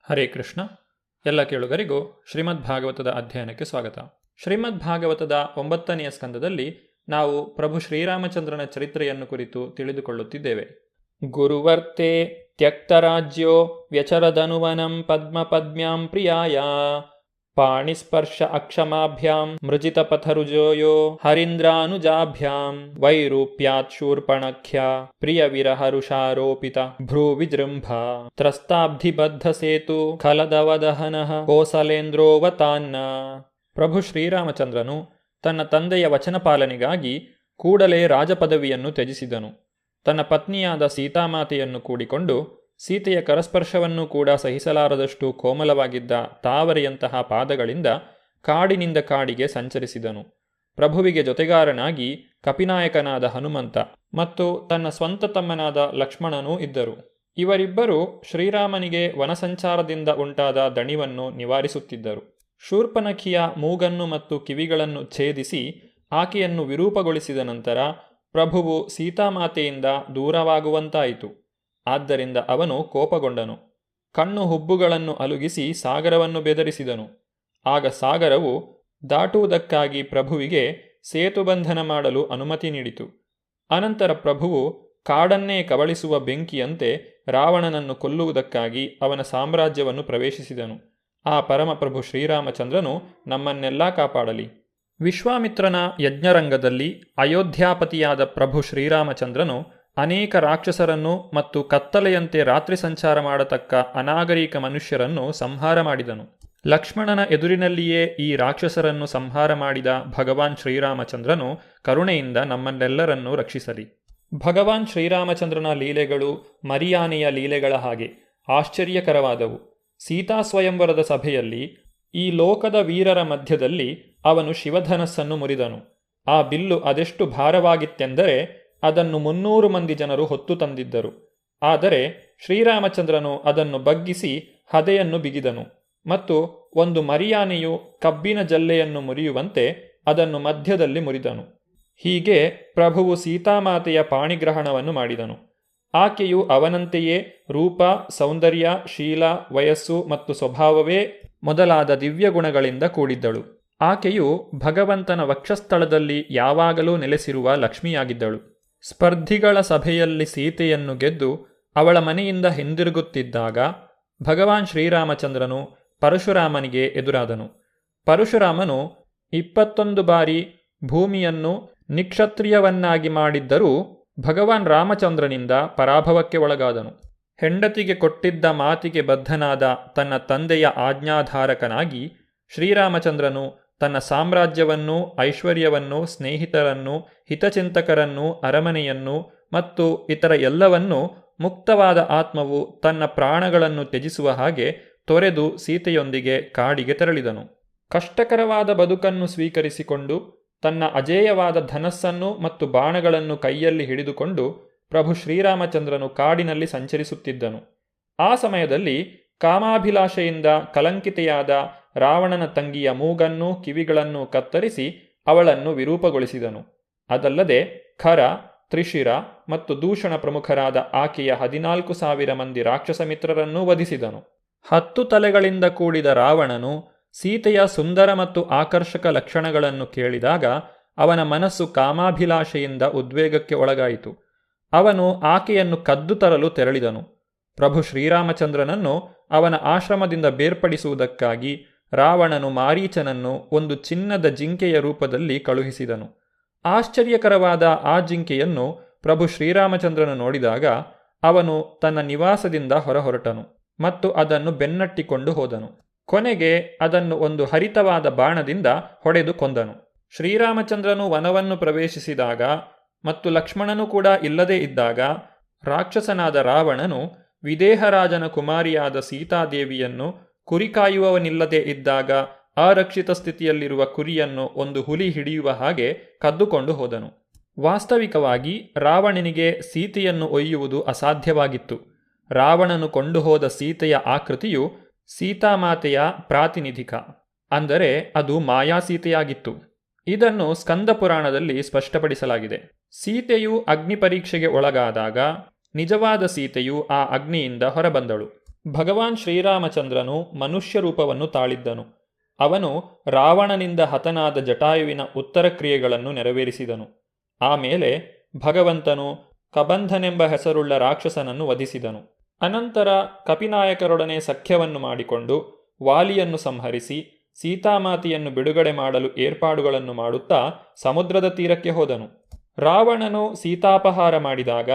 ಹರೇ ಕೃಷ್ಣ. ಎಲ್ಲ ಕೇಳುಗರಿಗೂ ಶ್ರೀಮದ್ ಭಾಗವತದ ಅಧ್ಯಯನಕ್ಕೆ ಸ್ವಾಗತ. ಶ್ರೀಮದ್ ಭಾಗವತದ 9ನೆಯ ಸ್ಕಂದದಲ್ಲಿ ನಾವು ಪ್ರಭು ಶ್ರೀರಾಮಚಂದ್ರನ ಚರಿತ್ರೆಯನ್ನು ಕುರಿತು ತಿಳಿದುಕೊಳ್ಳುತ್ತಿದ್ದೇವೆ. ಗುರುವರ್ತೆ ತ್ಯಕ್ತರಾಜ್ಯೋ ವ್ಯಚರದನುವನಂ ಪದ್ಮಪದ್ಮ್ಯಾಂ ಪ್ರಿಯಾಯ ಪಾಣಿಸ್ಪರ್ಶ ಅಕ್ಷಮಾಭ್ಯಾಂ ಮೃಜಿತಪಥರುಜೋಯೋ ಹರೀಂದ್ರಾನುಜಾಭ್ಯಾಂ ವೈರೂಪ್ಯಾತ್ ಶೂರ್ಪಣಖ್ಯ ಪ್ರಿಯ ವಿರಹರುಷಾರೋಪಿತ ಭ್ರೂವಿಜೃಂಭ ತ್ರಸ್ತಾಬ್ಧಿಬದ್ಧ ಸೇತು ಖಲದವದಹನಃ ಕೋಸಲೇಂದ್ರೋವತಾನ್ನ. ಪ್ರಭು ಶ್ರೀರಾಮಚಂದ್ರನು ತನ್ನ ತಂದೆಯ ವಚನ ಪಾಲನೆಗಾಗಿ ಕೂಡಲೇ ರಾಜಪದವಿಯನ್ನು ತ್ಯಜಿಸಿದನು. ತನ್ನ ಪತ್ನಿಯಾದ ಸೀತಾಮಾತೆಯನ್ನು ಕೂಡಿಕೊಂಡು ಸೀತೆಯ ಕರಸ್ಪರ್ಶವನ್ನು ಕೂಡ ಸಹಿಸಲಾರದಷ್ಟು ಕೋಮಲವಾಗಿದ್ದ ತಾವರೆಯಂತಹ ಪಾದಗಳಿಂದ ಕಾಡಿನಿಂದ ಕಾಡಿಗೆ ಸಂಚರಿಸಿದನು. ಪ್ರಭುವಿಗೆ ಜೊತೆಗಾರನಾಗಿ ಕಪಿನಾಯಕನಾದ ಹನುಮಂತ ಮತ್ತು ತನ್ನ ಸ್ವಂತ ತಮ್ಮನಾದ ಲಕ್ಷ್ಮಣನೂ ಇದ್ದರು. ಇವರಿಬ್ಬರು ಶ್ರೀರಾಮನಿಗೆ ವನಸಂಚಾರದಿಂದ ಉಂಟಾದ ದಣಿವನ್ನು ನಿವಾರಿಸುತ್ತಿದ್ದರು. ಶೂರ್ಪನಖಿಯ ಮೂಗನ್ನು ಮತ್ತು ಕಿವಿಗಳನ್ನು ಛೇದಿಸಿ ಆಕೆಯನ್ನು ವಿರೂಪಗೊಳಿಸಿದ ನಂತರ ಪ್ರಭುವು ಸೀತಾಮಾತೆಯಿಂದ ದೂರವಾಗುವಂತಾಯಿತು. ಆದ್ದರಿಂದ ಅವನು ಕೋಪಗೊಂಡನು. ಕಣ್ಣು ಹುಬ್ಬುಗಳನ್ನು ಅಲುಗಿಸಿ ಸಾಗರವನ್ನು ಬೆದರಿಸಿದನು. ಆಗ ಸಾಗರವು ದಾಟುವುದಕ್ಕಾಗಿ ಪ್ರಭುವಿಗೆ ಸೇತುಬಂಧನ ಮಾಡಲು ಅನುಮತಿ ನೀಡಿತು. ಅನಂತರ ಪ್ರಭುವು ಕಾಡನ್ನೇ ಕಬಳಿಸುವ ಬೆಂಕಿಯಂತೆ ರಾವಣನನ್ನು ಕೊಲ್ಲುವುದಕ್ಕಾಗಿ ಅವನ ಸಾಮ್ರಾಜ್ಯವನ್ನು ಪ್ರವೇಶಿಸಿದನು. ಆ ಪರಮಪ್ರಭು ಶ್ರೀರಾಮಚಂದ್ರನು ನಮ್ಮನ್ನೆಲ್ಲ ಕಾಪಾಡಲಿ. ವಿಶ್ವಾಮಿತ್ರನ ಯಜ್ಞರಂಗದಲ್ಲಿ ಅಯೋಧ್ಯಾಪತಿಯಾದ ಪ್ರಭು ಶ್ರೀರಾಮಚಂದ್ರನು ಅನೇಕ ರಾಕ್ಷಸರನ್ನು ಮತ್ತು ಕತ್ತಲೆಯಂತೆ ರಾತ್ರಿ ಸಂಚಾರ ಮಾಡತಕ್ಕ ಅನಾಗರಿಕ ಮನುಷ್ಯರನ್ನು ಸಂಹಾರ ಮಾಡಿದನು. ಲಕ್ಷ್ಮಣನ ಎದುರಿನಲ್ಲಿಯೇ ಈ ರಾಕ್ಷಸರನ್ನು ಸಂಹಾರ ಮಾಡಿದ ಭಗವಾನ್ ಶ್ರೀರಾಮಚಂದ್ರನು ಕರುಣೆಯಿಂದ ನಮ್ಮನ್ನೆಲ್ಲರನ್ನೂ ರಕ್ಷಿಸಲಿ. ಭಗವಾನ್ ಶ್ರೀರಾಮಚಂದ್ರನ ಲೀಲೆಗಳು ಮರಿಯಾನೆಯ ಲೀಲೆಗಳ ಹಾಗೆ ಆಶ್ಚರ್ಯಕರವಾದವು. ಸೀತಾ ಸ್ವಯಂವರದ ಸಭೆಯಲ್ಲಿ ಈ ಲೋಕದ ವೀರರ ಮಧ್ಯದಲ್ಲಿ ಅವನು ಶಿವಧನಸ್ಸನ್ನು ಮುರಿದನು. ಆ ಬಿಲ್ಲು ಅದೆಷ್ಟು ಭಾರವಾಗಿತ್ತೆಂದರೆ ಅದನ್ನು 300 ಮಂದಿ ಜನರು ಹೊತ್ತು ತಂದಿದ್ದರು. ಆದರೆ ಶ್ರೀರಾಮಚಂದ್ರನು ಅದನ್ನು ಬಗ್ಗಿಸಿ ಹದೆಯನ್ನು ಬಿಗಿದನು ಮತ್ತು ಒಂದು ಮರಿಯಾನೆಯು ಕಬ್ಬಿನ ಜಲ್ಲೆಯನ್ನು ಮುರಿಯುವಂತೆ ಅದನ್ನು ಮಧ್ಯದಲ್ಲಿ ಮುರಿದನು. ಹೀಗೆ ಪ್ರಭುವು ಸೀತಾಮಾತೆಯ ಪಾಣಿಗ್ರಹಣವನ್ನು ಮಾಡಿದನು. ಆಕೆಯು ಅವನಂತೆಯೇ ರೂಪ, ಸೌಂದರ್ಯ, ಶೀಲ, ವಯಸ್ಸು ಮತ್ತು ಸ್ವಭಾವವೇ ಮೊದಲಾದ ದಿವ್ಯ ಗುಣಗಳಿಂದ ಕೂಡಿದ್ದಳು. ಆಕೆಯು ಭಗವಂತನ ವಕ್ಷಸ್ಥಳದಲ್ಲಿ ಯಾವಾಗಲೂ ನೆಲೆಸಿರುವ ಲಕ್ಷ್ಮಿಯಾಗಿದ್ದಳು. ಸ್ಪರ್ಧಿಗಳ ಸಭೆಯಲ್ಲಿ ಸೀತೆಯನ್ನು ಗೆದ್ದು ಅವಳ ಮನೆಯಿಂದ ಹಿಂದಿರುಗುತ್ತಿದ್ದಾಗ ಭಗವಾನ್ ಶ್ರೀರಾಮಚಂದ್ರನು ಪರಶುರಾಮನಿಗೆ ಎದುರಾದನು. ಪರಶುರಾಮನು 21 ಬಾರಿ ಭೂಮಿಯನ್ನು ನಿಕ್ಷತ್ರಿಯವನ್ನಾಗಿ ಮಾಡಿದ್ದರೂ ಭಗವಾನ್ ರಾಮಚಂದ್ರನಿಂದ ಪರಾಭವಕ್ಕೆ ಒಳಗಾದನು. ಹೆಂಡತಿಗೆ ಕೊಟ್ಟಿದ್ದ ಮಾತಿಗೆ ಬದ್ಧನಾದ ತನ್ನ ತಂದೆಯ ಆಜ್ಞಾಧಾರಕನಾಗಿ ಶ್ರೀರಾಮಚಂದ್ರನು ತನ್ನ ಸಾಮ್ರಾಜ್ಯವನ್ನು, ಐಶ್ವರ್ಯವನ್ನು, ಸ್ನೇಹಿತರನ್ನು, ಹಿತಚಿಂತಕರನ್ನು, ಅರಮನೆಯನ್ನು ಮತ್ತು ಇತರ ಎಲ್ಲವನ್ನೂ ಮುಕ್ತವಾದ ಆತ್ಮವು ತನ್ನ ಪ್ರಾಣಗಳನ್ನು ತ್ಯಜಿಸುವ ಹಾಗೆ ತೊರೆದು ಸೀತೆಯೊಂದಿಗೆ ಕಾಡಿಗೆ ತೆರಳಿದನು. ಕಷ್ಟಕರವಾದ ಬದುಕನ್ನು ಸ್ವೀಕರಿಸಿಕೊಂಡು ತನ್ನ ಅಜೇಯವಾದ ಧನಸ್ಸನ್ನು ಮತ್ತು ಬಾಣಗಳನ್ನು ಕೈಯಲ್ಲಿ ಹಿಡಿದುಕೊಂಡು ಪ್ರಭು ಶ್ರೀರಾಮಚಂದ್ರನು ಕಾಡಿನಲ್ಲಿ ಸಂಚರಿಸುತ್ತಿದ್ದನು. ಆ ಸಮಯದಲ್ಲಿ ಕಾಮಾಭಿಲಾಷೆಯಿಂದ ಕಲಂಕಿತೆಯಾದ ರಾವಣನ ತಂಗಿಯ ಮೂಗನ್ನು, ಕಿವಿಗಳನ್ನು ಕತ್ತರಿಸಿ ಅವಳನ್ನು ವಿರೂಪಗೊಳಿಸಿದನು. ಅದಲ್ಲದೆ ಖರ, ತ್ರಿಶಿರ ಮತ್ತು ದೂಷಣ ಪ್ರಮುಖರಾದ ಆಕೆಯ 14,000 ಮಂದಿ ರಾಕ್ಷಸ ಮಿತ್ರರನ್ನೂ ವಧಿಸಿದನು. 10 ತಲೆಗಳಿಂದ ಕೂಡಿದ ರಾವಣನು ಸೀತೆಯ ಸುಂದರ ಮತ್ತು ಆಕರ್ಷಕ ಲಕ್ಷಣಗಳನ್ನು ಕೇಳಿದಾಗ ಅವನ ಮನಸ್ಸು ಕಾಮಾಭಿಲಾಷೆಯಿಂದ ಉದ್ವೇಗಕ್ಕೆ ಒಳಗಾಯಿತು. ಅವನು ಆಕೆಯನ್ನು ಕದ್ದು ತರಲು ತೆರಳಿದನು. ಪ್ರಭು ಶ್ರೀರಾಮಚಂದ್ರನನ್ನು ಅವನ ಆಶ್ರಮದಿಂದ ಬೇರ್ಪಡಿಸುವುದಕ್ಕಾಗಿ ರಾವಣನು ಮಾರೀಚನನ್ನು ಒಂದು ಚಿನ್ನದ ಜಿಂಕೆಯ ರೂಪದಲ್ಲಿ ಕಳುಹಿಸಿದನು. ಆಶ್ಚರ್ಯಕರವಾದ ಆ ಜಿಂಕೆಯನ್ನು ಪ್ರಭು ಶ್ರೀರಾಮಚಂದ್ರನು ನೋಡಿದಾಗ ಅವನು ತನ್ನ ನಿವಾಸದಿಂದ ಹೊರಹೊರಟನು ಮತ್ತು ಅದನ್ನು ಬೆನ್ನಟ್ಟಿಕೊಂಡು ಹೋದನು. ಕೊನೆಗೆ ಅದನ್ನು ಒಂದು ಹರಿತವಾದ ಬಾಣದಿಂದ ಹೊಡೆದು ಕೊಂದನು. ಶ್ರೀರಾಮಚಂದ್ರನು ವನವನ್ನು ಪ್ರವೇಶಿಸಿದಾಗ ಮತ್ತು ಲಕ್ಷ್ಮಣನು ಕೂಡ ಇಲ್ಲದೇ ಇದ್ದಾಗ ರಾಕ್ಷಸನಾದ ರಾವಣನು ವಿದೇಹರಾಜನ ಕುಮಾರಿಯಾದ ಸೀತಾದೇವಿಯನ್ನು ಕುರಿಕಾಯುವವನಿಲ್ಲದೆ ಇದ್ದಾಗ ಅರಕ್ಷಿತ ಸ್ಥಿತಿಯಲ್ಲಿರುವ ಕುರಿಯನ್ನು ಒಂದು ಹುಲಿ ಹಿಡಿಯುವ ಹಾಗೆ ಕದ್ದುಕೊಂಡು ಹೋದನು. ವಾಸ್ತವಿಕವಾಗಿ ರಾವಣನಿಗೆ ಸೀತೆಯನ್ನು ಒಯ್ಯುವುದು ಅಸಾಧ್ಯವಾಗಿತ್ತು. ರಾವಣನು ಕೊಂಡು ಹೋದ ಸೀತೆಯ ಆಕೃತಿಯು ಸೀತಾಮಾತೆಯ ಪ್ರಾತಿನಿಧಿಕ, ಅಂದರೆ ಅದು ಮಾಯಾಸೀತೆಯಾಗಿತ್ತು. ಇದನ್ನು ಸ್ಕಂದ ಪುರಾಣದಲ್ಲಿ ಸ್ಪಷ್ಟಪಡಿಸಲಾಗಿದೆ. ಸೀತೆಯು ಅಗ್ನಿ ಪರೀಕ್ಷೆಗೆ ಒಳಗಾದಾಗ ನಿಜವಾದ ಸೀತೆಯು ಆ ಅಗ್ನಿಯಿಂದ ಹೊರಬಂದಳು. ಭಗವಾನ್ ಶ್ರೀರಾಮಚಂದ್ರನು ಮನುಷ್ಯ ರೂಪವನ್ನು ತಾಳಿದ್ದನು. ಅವನು ರಾವಣನಿಂದ ಹತನಾದ ಜಟಾಯುವಿನ ಉತ್ತರ ಕ್ರಿಯೆಗಳನ್ನು ನೆರವೇರಿಸಿದನು. ಆಮೇಲೆ ಭಗವಂತನು ಕಬಂಧನೆಂಬ ಹೆಸರುಳ್ಳ ರಾಕ್ಷಸನನ್ನು ವಧಿಸಿದನು. ಅನಂತರ ಕಪಿನಾಯಕರೊಡನೆ ಸಖ್ಯವನ್ನು ಮಾಡಿಕೊಂಡು ವಾಲಿಯನ್ನು ಸಂಹರಿಸಿ ಸೀತಾಮಾತೆಯನ್ನು ಬಿಡುಗಡೆ ಮಾಡಲು ಏರ್ಪಾಡುಗಳನ್ನು ಮಾಡುತ್ತಾ ಸಮುದ್ರದ ತೀರಕ್ಕೆ ಹೋದನು. ರಾವಣನು ಸೀತಾಪಹಾರ ಮಾಡಿದಾಗ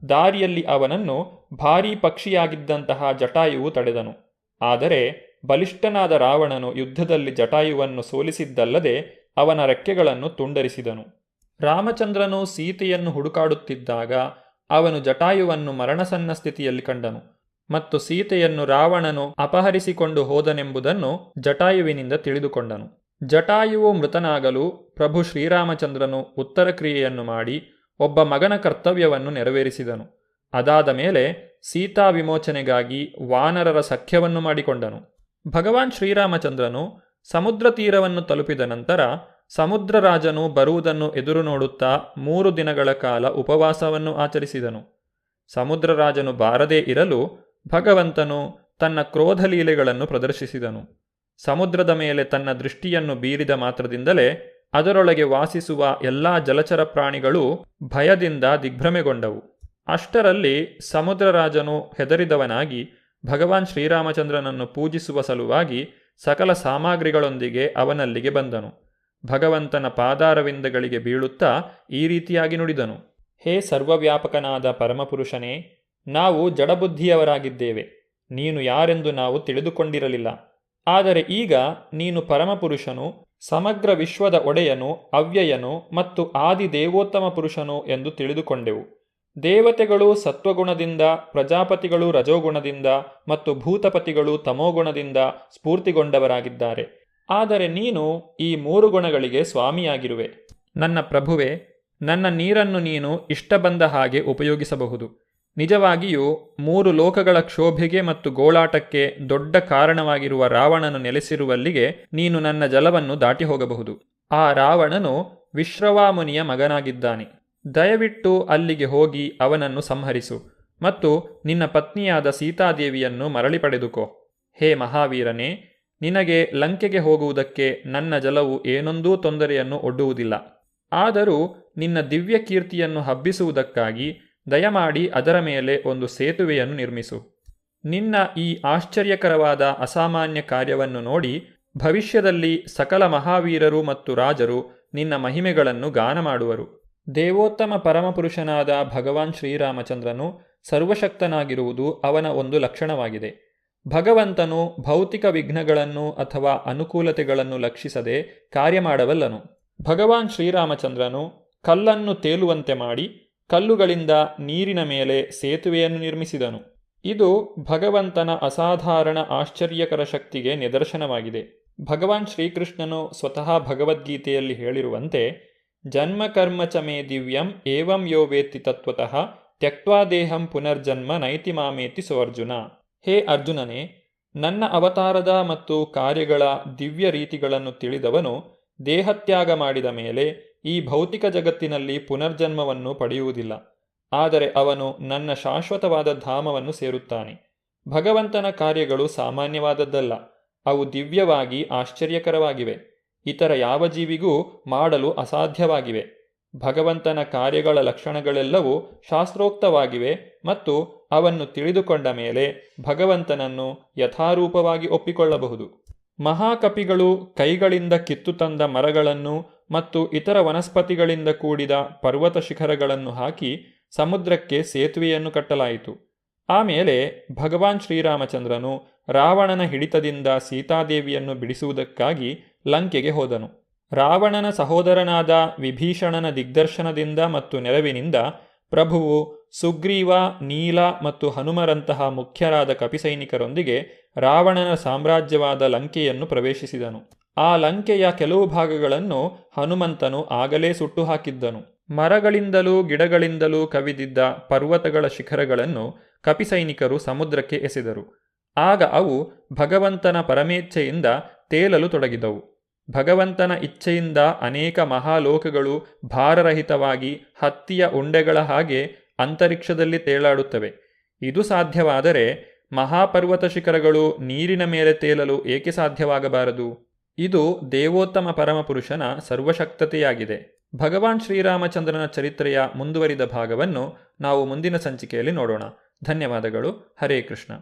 ದಾರಿಯಲ್ಲಿ ಅವನನ್ನು ಭಾರೀ ಪಕ್ಷಿಯಾಗಿದ್ದಂತಹ ಜಟಾಯುವು ತಡೆದನು. ಆದರೆ ಬಲಿಷ್ಠನಾದ ರಾವಣನು ಯುದ್ಧದಲ್ಲಿ ಜಟಾಯುವನ್ನು ಸೋಲಿಸಿದ್ದಲ್ಲದೆ ಅವನ ರೆಕ್ಕೆಗಳನ್ನು ತುಂಡರಿಸಿದನು. ರಾಮಚಂದ್ರನು ಸೀತೆಯನ್ನು ಹುಡುಕಾಡುತ್ತಿದ್ದಾಗ ಅವನು ಜಟಾಯುವನ್ನು ಮರಣಸನ್ನ ಸ್ಥಿತಿಯಲ್ಲಿ ಕಂಡನು ಮತ್ತು ಸೀತೆಯನ್ನು ರಾವಣನು ಅಪಹರಿಸಿಕೊಂಡು ಹೋದನೆಂಬುದನ್ನು ಜಟಾಯುವಿನಿಂದ ತಿಳಿದುಕೊಂಡನು. ಜಟಾಯುವು ಮೃತನಾಗಲು ಪ್ರಭು ಶ್ರೀರಾಮಚಂದ್ರನು ಉತ್ತರ ಕ್ರಿಯೆಯನ್ನು ಮಾಡಿ ಒಬ್ಬ ಮಗನ ಕರ್ತವ್ಯವನ್ನು ನೆರವೇರಿಸಿದನು. ಅದಾದ ಮೇಲೆ ಸೀತಾ ವಿಮೋಚನೆಗಾಗಿ ವಾನರರ ಸಖ್ಯವನ್ನು ಮಾಡಿಕೊಂಡನು. ಭಗವಾನ್ ಶ್ರೀರಾಮಚಂದ್ರನು ಸಮುದ್ರ ತೀರವನ್ನು ತಲುಪಿದ ನಂತರ ಸಮುದ್ರರಾಜನು ಬರುವುದನ್ನು ಎದುರು ನೋಡುತ್ತಾ 3 ದಿನಗಳ ಕಾಲ ಉಪವಾಸವನ್ನು ಆಚರಿಸಿದನು. ಸಮುದ್ರರಾಜನು ಬಾರದೇ ಇರಲು ಭಗವಂತನು ತನ್ನ ಕ್ರೋಧಲೀಲೆಗಳನ್ನು ಪ್ರದರ್ಶಿಸಿದನು. ಸಮುದ್ರದ ಮೇಲೆ ತನ್ನ ದೃಷ್ಟಿಯನ್ನು ಬೀರಿದ ಮಾತ್ರದಿಂದಲೇ ಅದರೊಳಗೆ ವಾಸಿಸುವ ಎಲ್ಲಾ ಜಲಚರ ಪ್ರಾಣಿಗಳು ಭಯದಿಂದ ದಿಗ್ಭ್ರಮೆಗೊಂಡವು. ಅಷ್ಟರಲ್ಲಿ ಸಮುದ್ರರಾಜನು ಹೆದರಿದವನಾಗಿ ಭಗವಾನ್ ಶ್ರೀರಾಮಚಂದ್ರನನ್ನು ಪೂಜಿಸುವ ಸಲುವಾಗಿ ಸಕಲ ಸಾಮಗ್ರಿಗಳೊಂದಿಗೆ ಅವನಲ್ಲಿಗೆ ಬಂದನು. ಭಗವಂತನ ಪಾದಾರವಿಂದಗಳಿಗೆ ಬೀಳುತ್ತಾ ಈ ರೀತಿಯಾಗಿ ನುಡಿದನು: ಹೇ ಸರ್ವವ್ಯಾಪಕನಾದ ಪರಮಪುರುಷನೇ, ನಾವು ಜಡಬುದ್ಧಿಯವರಾಗಿದ್ದೇವೆ. ನೀನು ಯಾರೆಂದು ನಾವು ತಿಳಿದುಕೊಂಡಿರಲಿಲ್ಲ. ಆದರೆ ಈಗ ನೀನು ಪರಮಪುರುಷನು, ಸಮಗ್ರ ವಿಶ್ವದ ಒಡೆಯನು, ಅವ್ಯಯನು ಮತ್ತು ಆದಿ ದೇವೋತ್ತಮ ಪುರುಷನು ಎಂದು ತಿಳಿದುಕೊಂಡೆವು. ದೇವತೆಗಳು ಸತ್ವಗುಣದಿಂದ, ಪ್ರಜಾಪತಿಗಳು ರಜೋಗುಣದಿಂದ ಮತ್ತು ಭೂತಪತಿಗಳು ತಮೋಗುಣದಿಂದ ಸ್ಫೂರ್ತಿಗೊಂಡವರಾಗಿದ್ದಾರೆ. ಆದರೆ ನೀನು ಈ 3 ಗುಣಗಳಿಗೆ ಸ್ವಾಮಿಯಾಗಿರುವೆ. ನನ್ನ ಪ್ರಭುವೆ, ನನ್ನ ನೀರನ್ನು ನೀನು ಇಷ್ಟ ಬಂದ ಹಾಗೆ ಉಪಯೋಗಿಸಬಹುದು. ನಿಜವಾಗಿಯೂ 3 ಲೋಕಗಳ ಕ್ಷೋಭೆಗೆ ಮತ್ತು ಗೋಳಾಟಕ್ಕೆ ದೊಡ್ಡ ಕಾರಣವಾಗಿರುವ ರಾವಣನು ನೆಲೆಸಿರುವಲ್ಲಿಗೆ ನೀನು ನನ್ನ ಜಲವನ್ನು ದಾಟಿ ಹೋಗಬಹುದು. ಆ ರಾವಣನು ವಿಶ್ರವಾಮುನಿಯ ಮಗನಾಗಿದ್ದಾನೆ. ದಯವಿಟ್ಟು ಅಲ್ಲಿಗೆ ಹೋಗಿ ಅವನನ್ನು ಸಂಹರಿಸು ಮತ್ತು ನಿನ್ನ ಪತ್ನಿಯಾದ ಸೀತಾದೇವಿಯನ್ನು ಮರಳಿ ಪಡೆದುಕೋ. ಹೇ ಮಹಾವೀರನೇ, ನಿನಗೆ ಲಂಕೆಗೆ ಹೋಗುವುದಕ್ಕೆ ನನ್ನ ಜಲವು ಏನೊಂದೂ ತೊಂದರೆಯನ್ನು ಒಡ್ಡುವುದಿಲ್ಲ. ಆದರೂ ನಿನ್ನ ದಿವ್ಯ ಕೀರ್ತಿಯನ್ನು ಹಬ್ಬಿಸುವುದಕ್ಕಾಗಿ ದಯಮಾಡಿ ಅದರ ಮೇಲೆ ಒಂದು ಸೇತುವೆಯನ್ನು ನಿರ್ಮಿಸು. ನಿನ್ನ ಈ ಆಶ್ಚರ್ಯಕರವಾದ ಅಸಾಮಾನ್ಯ ಕಾರ್ಯವನ್ನು ನೋಡಿ ಭವಿಷ್ಯದಲ್ಲಿ ಸಕಲ ಮಹಾವೀರರು ಮತ್ತು ರಾಜರು ನಿನ್ನ ಮಹಿಮೆಗಳನ್ನು ಗಾನ ಮಾಡುವರು. ದೇವೋತ್ತಮ ಪರಮಪುರುಷನಾದ ಭಗವಾನ್ ಶ್ರೀರಾಮಚಂದ್ರನು ಸರ್ವಶಕ್ತನಾಗಿರುವುದು ಅವನ ಒಂದು ಲಕ್ಷಣವಾಗಿದೆ. ಭಗವಂತನು ಭೌತಿಕ ವಿಘ್ನಗಳನ್ನು ಅಥವಾ ಅನುಕೂಲತೆಗಳನ್ನು ಲಕ್ಷಿಸದೆ ಕಾರ್ಯ ಮಾಡಬಲ್ಲನು. ಭಗವಾನ್ ಶ್ರೀರಾಮಚಂದ್ರನು ಕಲ್ಲನ್ನು ತೇಲುವಂತೆ ಮಾಡಿ ಕಲ್ಲುಗಳಿಂದ ನೀರಿನ ಮೇಲೆ ಸೇತುವೆಯನ್ನು ನಿರ್ಮಿಸಿದನು. ಇದು ಭಗವಂತನ ಅಸಾಧಾರಣ ಆಶ್ಚರ್ಯಕರ ಶಕ್ತಿಗೆ ನಿದರ್ಶನವಾಗಿದೆ. ಭಗವಾನ್ ಶ್ರೀಕೃಷ್ಣನು ಸ್ವತಃ ಭಗವದ್ಗೀತೆಯಲ್ಲಿ ಹೇಳಿರುವಂತೆ, ಜನ್ಮಕರ್ಮ ಚ ಮೇ ದಿವ್ಯಂ ಏವಂ ಯೋ ವೇತ್ತಿ ತತ್ವತಃ ತ್ಯಕ್ತ್ವಾ ದೇಹಂ ಪುನರ್ಜನ್ಮ ನೈತಿ ಮಾಮೇತಿ ಸೋರ್ಜುನ. ಹೇ ಅರ್ಜುನನೇ, ನನ್ನ ಅವತಾರದ ಮತ್ತು ಕಾರ್ಯಗಳ ದಿವ್ಯ ರೀತಿಗಳನ್ನು ತಿಳಿದವನು ದೇಹತ್ಯಾಗ ಮಾಡಿದ ಮೇಲೆ ಈ ಭೌತಿಕ ಜಗತ್ತಿನಲ್ಲಿ ಪುನರ್ಜನ್ಮವನ್ನು ಪಡೆಯುವುದಿಲ್ಲ. ಆದರೆ ಅವನು ನನ್ನ ಶಾಶ್ವತವಾದ ಧಾಮವನ್ನು ಸೇರುತ್ತಾನೆ. ಭಗವಂತನ ಕಾರ್ಯಗಳು ಸಾಮಾನ್ಯವಾದದ್ದಲ್ಲ, ಅವು ದಿವ್ಯವಾಗಿ ಆಶ್ಚರ್ಯಕರವಾಗಿವೆ. ಇತರ ಯಾವ ಜೀವಿಗೂ ಮಾಡಲು ಅಸಾಧ್ಯವಾಗಿವೆ. ಭಗವಂತನ ಕಾರ್ಯಗಳ ಲಕ್ಷಣಗಳೆಲ್ಲವೂ ಶಾಸ್ತ್ರೋಕ್ತವಾಗಿವೆ ಮತ್ತು ಅವನ್ನು ತಿಳಿದುಕೊಂಡ ಮೇಲೆ ಭಗವಂತನನ್ನು ಯಥಾರೂಪವಾಗಿ ಒಪ್ಪಿಕೊಳ್ಳಬಹುದು. ಮಹಾಕಪಿಗಳು ಕೈಗಳಿಂದ ಕಿತ್ತು ತಂದ ಮರಗಳನ್ನು ಮತ್ತು ಇತರ ವನಸ್ಪತಿಗಳಿಂದ ಕೂಡಿದ ಪರ್ವತ ಶಿಖರಗಳನ್ನು ಹಾಕಿ ಸಮುದ್ರಕ್ಕೆ ಸೇತುವೆಯನ್ನು ಕಟ್ಟಲಾಯಿತು. ಆಮೇಲೆ ಭಗವಾನ್ ಶ್ರೀರಾಮಚಂದ್ರನು ರಾವಣನ ಹಿಡಿತದಿಂದ ಸೀತಾದೇವಿಯನ್ನು ಬಿಡಿಸುವುದಕ್ಕಾಗಿ ಲಂಕೆಗೆ ಹೋದನು. ರಾವಣನ ಸಹೋದರನಾದ ವಿಭೀಷಣನ ದಿಗ್ದರ್ಶನದಿಂದ ಮತ್ತು ನೆರವಿನಿಂದ ಪ್ರಭುವು ಸುಗ್ರೀವ, ನೀಲ ಮತ್ತು ಹನುಮರಂತಹ ಮುಖ್ಯರಾದ ಕಪಿಸೈನಿಕರೊಂದಿಗೆ ರಾವಣನ ಸಾಮ್ರಾಜ್ಯವಾದ ಲಂಕೆಯನ್ನು ಪ್ರವೇಶಿಸಿದನು. ಆ ಲಂಕೆಯ ಕೆಲವು ಭಾಗಗಳನ್ನು ಹನುಮಂತನು ಆಗಲೇ ಸುಟ್ಟು ಹಾಕಿದ್ದನು. ಮರಗಳಿಂದಲೂ ಗಿಡಗಳಿಂದಲೂ ಕವಿದಿದ್ದ ಪರ್ವತಗಳ ಶಿಖರಗಳನ್ನು ಕಪಿಸೈನಿಕರು ಸಮುದ್ರಕ್ಕೆ ಎಸೆದರು. ಆಗ ಅವು ಭಗವಂತನ ಪರಮೇಚ್ಛೆಯಿಂದ ತೇಲಲು ತೊಡಗಿದವು. ಭಗವಂತನ ಇಚ್ಛೆಯಿಂದ ಅನೇಕ ಮಹಾಲೋಕಗಳು ಭಾರರಹಿತವಾಗಿ ಹತ್ತಿಯ ಉಂಡೆಗಳ ಹಾಗೆ ಅಂತರಿಕ್ಷದಲ್ಲಿ ತೇಲಾಡುತ್ತವೆ. ಇದು ಸಾಧ್ಯವಾದರೆ ಮಹಾಪರ್ವತ ಶಿಖರಗಳು ನೀರಿನ ಮೇಲೆ ತೇಲಲು ಏಕೆ ಸಾಧ್ಯವಾಗಬಾರದು? ಇದು ದೇವೋತ್ತಮ ಪರಮಪುರುಷನ ಸರ್ವಶಕ್ತತೆಯಾಗಿದೆ. ಭಗವಾನ್ ಶ್ರೀರಾಮಚಂದ್ರನ ಚರಿತ್ರೆಯ ಮುಂದುವರಿದ ಭಾಗವನ್ನು ನಾವು ಮುಂದಿನ ಸಂಚಿಕೆಯಲ್ಲಿ ನೋಡೋಣ. ಧನ್ಯವಾದಗಳು. ಹರೇ ಕೃಷ್ಣ.